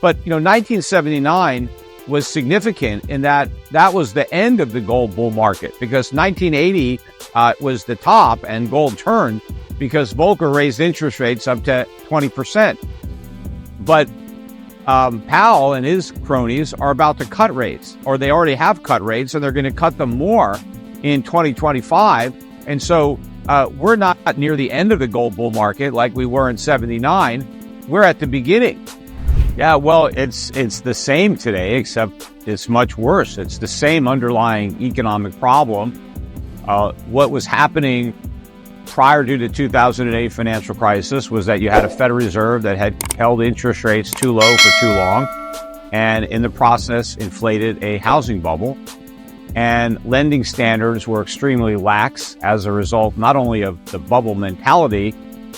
But, 1979 was significant in that was the end of the gold bull market, because 1980 was the top and gold turned because Volcker raised interest rates up to 20%. But Powell and his cronies are about to cut rates, or they already have cut rates, and they're going to cut them more in 2025. And so we're not near the end of the gold bull market like we were in 79. We're at the beginning. Yeah, well, it's the same today, except it's much worse. It's the same underlying economic problem. What was happening prior to the 2008 financial crisis was that you had a Federal Reserve that had held interest rates too low for too long, and in the process inflated a housing bubble. And lending standards were extremely lax as a result, not only of the bubble mentality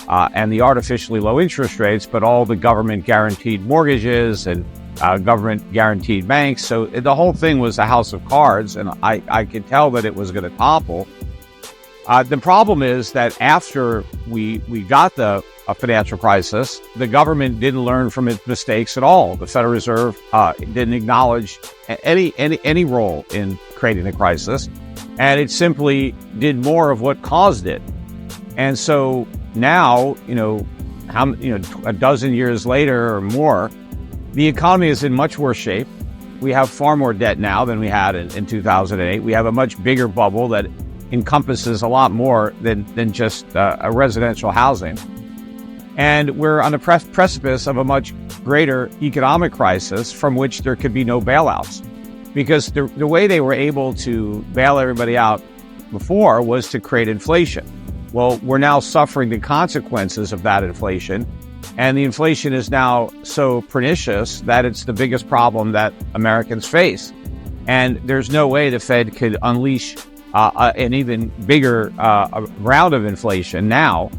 and the artificially low interest rates, but all the government guaranteed mortgages and government guaranteed banks. So the whole thing was a house of cards, and I could tell that it was going to topple. The problem is that after we got the financial crisis, the government didn't learn from its mistakes at all. The Federal Reserve didn't acknowledge any role in creating the crisis, and it simply did more of what caused it. And so now, a dozen years later or more, the economy is in much worse shape. We have far more debt now than we had in 2008. We have a much bigger bubble that encompasses a lot more than just a residential housing. And we're on the precipice of a much greater economic crisis from which there could be no bailouts. Because the way they were able to bail everybody out before was to create inflation. Well, we're now suffering the consequences of that inflation. And the inflation is now so pernicious that it's the biggest problem that Americans face. And there's no way the Fed could unleash an even bigger round of inflation now,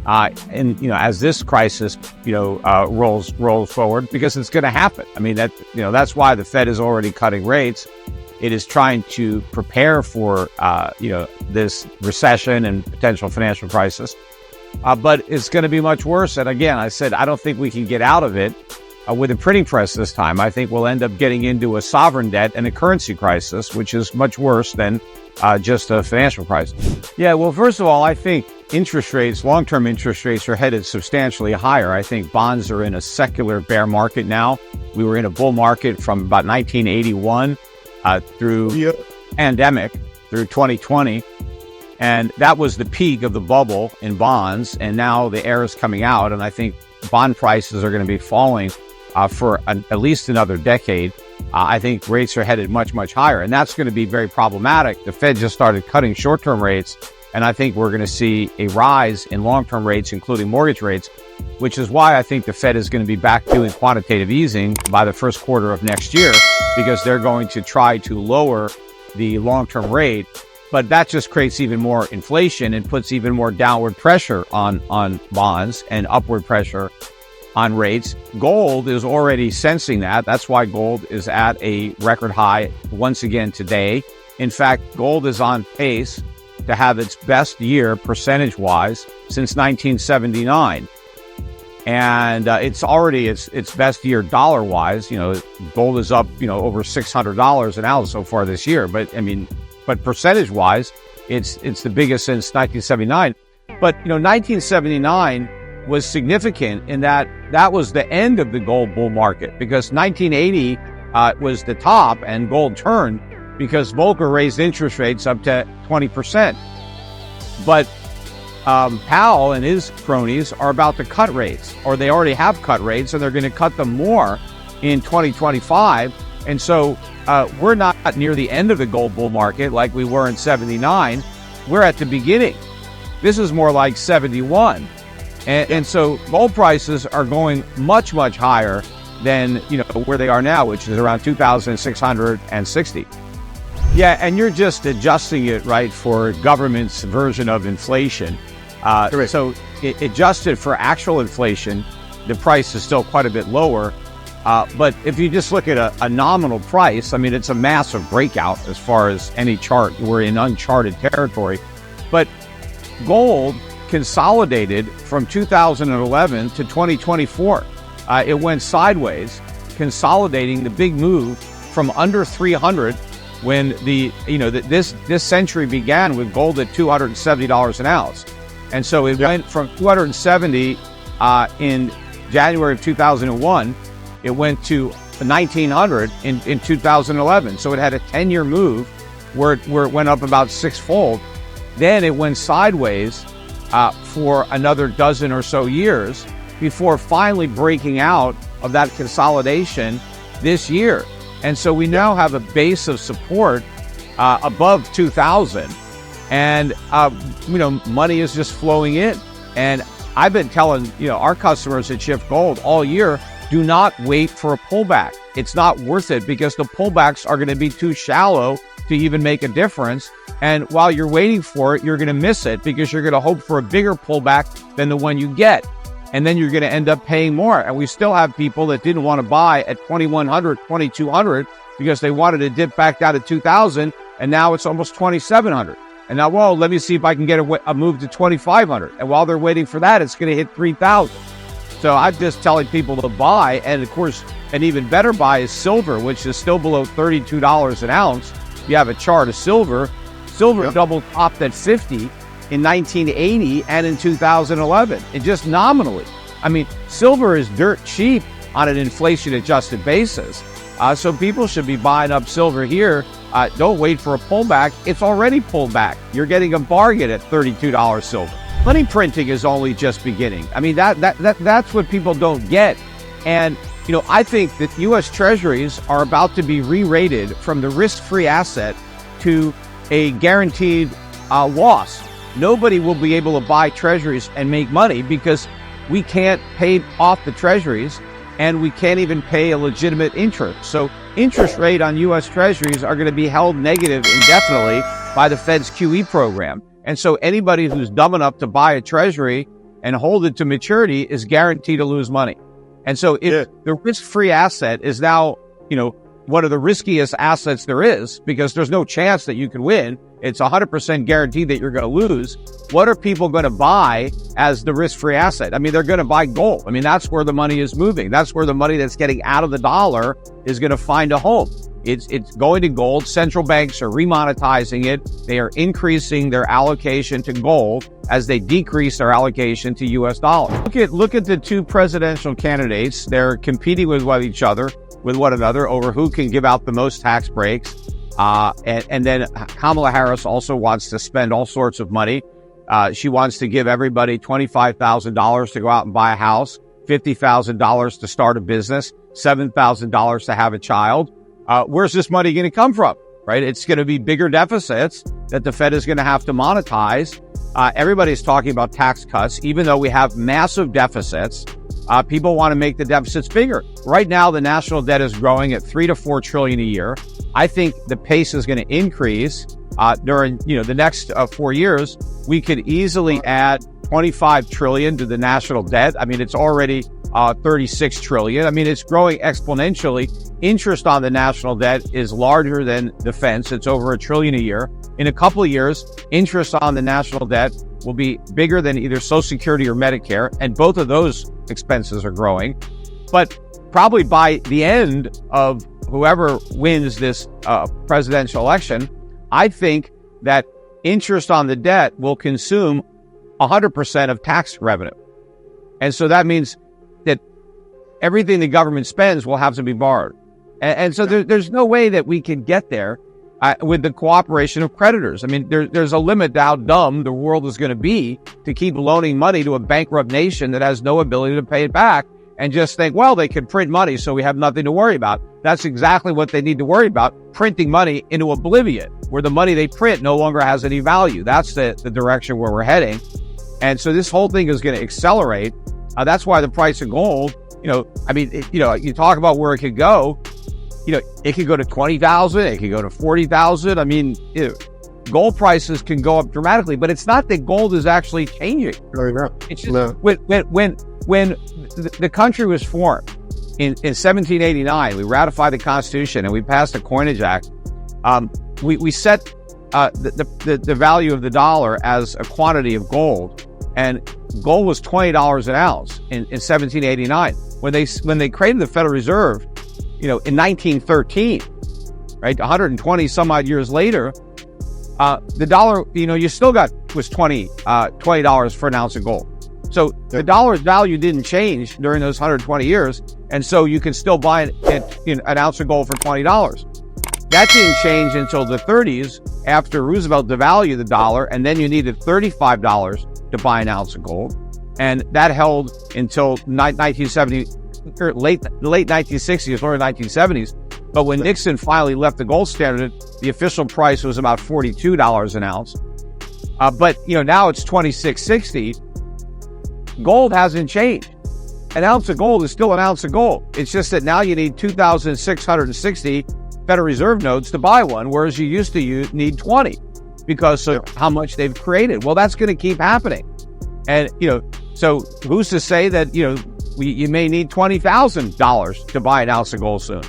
as this crisis rolls forward, because it's going to happen. I mean, that's why the Fed is already cutting rates. It is trying to prepare for this recession and potential financial crisis, but it's going to be much worse. And again, I said I don't think we can get out of it with a printing press this time. I think we'll end up getting into a sovereign debt and a currency crisis, which is much worse than just a financial crisis. Yeah, well, first of all, I think interest rates, long-term interest rates, are headed substantially higher. I think bonds are in a secular bear market now. We were in a bull market from about 1981 through pandemic, through 2020. And that was the peak of the bubble in bonds. And now the air is coming out. And I think bond prices are going to be falling for at least another decade. I think rates are headed much, much higher. And that's going to be very problematic. The Fed just started cutting short-term rates. And I think we're going to see a rise in long-term rates, including mortgage rates, which is why I think the Fed is going to be back doing quantitative easing by the first quarter of next year, because they're going to try to lower the long-term rate. But that just creates even more inflation and puts even more downward pressure on bonds and upward pressure on rates. Gold is already sensing that. That's why gold is at a record high once again today. In fact, gold is on pace to have its best year percentage-wise since 1979. And it's already its best year dollar-wise. Gold is up, over $600 an ounce so far this year. But percentage-wise, it's the biggest since 1979. But, 1979 was significant in that was the end of the gold bull market, because 1980 was the top and gold turned because Volcker raised interest rates up to 20%. But Powell and his cronies are about to cut rates, or they already have cut rates, and they're going to cut them more in 2025. And so we're not near the end of the gold bull market like we were in 79. We're at the beginning. This is more like 71. And so gold prices are going much, much higher than where they are now, which is around 2,660. Yeah, and you're just adjusting it, right, for government's version of inflation. So adjusted for actual inflation, the price is still quite a bit lower. But if you just look at a nominal price, it's a massive breakout as far as any chart. We're in uncharted territory. But gold consolidated from 2011 to 2024. It went sideways. consolidating the big move from under 300 when this century began with gold at $270 an ounce. And so it went from 270 in January of 2001, it went to 1900 in 2011. So it had a 10-year move where it went up about sixfold. Then it went sideways for another dozen or so years before finally breaking out of that consolidation this year. And so we now have a base of support above 2,000, and money is just flowing in. And I've been telling our customers at Schiff Gold all year, do not wait for a pullback. It's not worth it because the pullbacks are going to be too shallow to even make a difference. And while you're waiting for it, you're going to miss it because you're going to hope for a bigger pullback than the one you get. And then you're going to end up paying more. And we still have people that didn't want to buy at 2,100, 2,200 because they wanted to dip back down to 2,000. And now it's almost 2,700. And now, well, let me see if I can get a move to 2,500. And while they're waiting for that, it's going to hit 3,000. So I'm just telling people to buy. And of course, an even better buy is silver, which is still below $32 an ounce. You have a chart of silver. Silver double topped at 50 in 1980 and in 2011, and just nominally. I mean, silver is dirt cheap on an inflation-adjusted basis. So people should be buying up silver here. Don't wait for a pullback. It's already pulled back. You're getting a bargain at $32 silver. Money printing is only just beginning. I mean, that's what people don't get. And, I think that U.S. Treasuries are about to be re-rated from the risk-free asset to a guaranteed loss. Nobody will be able to buy treasuries and make money because we can't pay off the treasuries and we can't even pay a legitimate interest. So interest rate on U.S. treasuries are going to be held negative indefinitely by the Fed's QE program. And so anybody who's dumb enough to buy a treasury and hold it to maturity is guaranteed to lose money. And so if the risk-free asset is now, one of the riskiest assets there is, because there's no chance that you can win, it's 100% guaranteed that you're going to lose. What are people going to buy as the risk-free asset? I mean, they're going to buy gold. I mean, that's where the money is moving. That's where the money that's getting out of the dollar is going to find a home. It's going to gold. Central banks are remonetizing it. They are increasing their allocation to gold as they decrease their allocation to U.S. dollars. Look at the two presidential candidates. They're competing with one another over who can give out the most tax breaks. And then Kamala Harris also wants to spend all sorts of money. She wants to give everybody $25,000 to go out and buy a house, $50,000 to start a business, $7,000 to have a child. Where's this money going to come from, right? It's going to be bigger deficits that the Fed is going to have to monetize. Everybody's talking about tax cuts, even though we have massive deficits. People want to make the deficits bigger. Right now, the national debt is growing at $3 to $4 trillion a year. I think the pace is going to increase during the next 4 years. We could easily add 25 trillion to the national debt. I mean, it's already 36 trillion. I mean, it's growing exponentially. Interest on the national debt is larger than defense. It's over $1 trillion a year. In a couple of years, interest on the national debt will be bigger than either Social Security or Medicare, and both of those expenses are growing. But probably by the end of whoever wins this presidential election, I think that interest on the debt will consume 100% of tax revenue. And so that means that everything the government spends will have to be borrowed. And so there's no way that we can get there with the cooperation of creditors. I mean, there's a limit to how dumb the world is going to be to keep loaning money to a bankrupt nation that has no ability to pay it back and just think, well, they can print money, so we have nothing to worry about. That's exactly what they need to worry about, printing money into oblivion, where the money they print no longer has any value. That's the direction where we're heading. And so this whole thing is going to accelerate. That's why the price of gold, you talk about where it could go. It could go to 20,000. It could go to 40,000. I mean, gold prices can go up dramatically, but it's not that gold is actually changing. It's just when the country was formed in 1789, we ratified the Constitution and we passed the Coinage Act. We set the value of the dollar as a quantity of gold, and gold was $20 an ounce in 1789. When they created the Federal Reserve, in 1913, right, 120 some odd years later, the dollar, you still was $20 for an ounce of gold. So the dollar's value didn't change during those 120 years, and so you can still buy an ounce of gold for $20. That didn't change until the 30s, after Roosevelt devalued the dollar, and then you needed $35 to buy an ounce of gold, and that held until 1970, or late 1960s, early 1970s. But when Nixon finally left the gold standard, the official price was about $42 an ounce. But now it's $26.60. Gold hasn't changed. An ounce of gold is still an ounce of gold. It's just that now you need 2,660 Federal Reserve notes to buy one, whereas you used to need 20 because of how much they've created. Well, that's going to keep happening. And, so who's to say that, you may need $20,000 to buy an ounce of gold soon?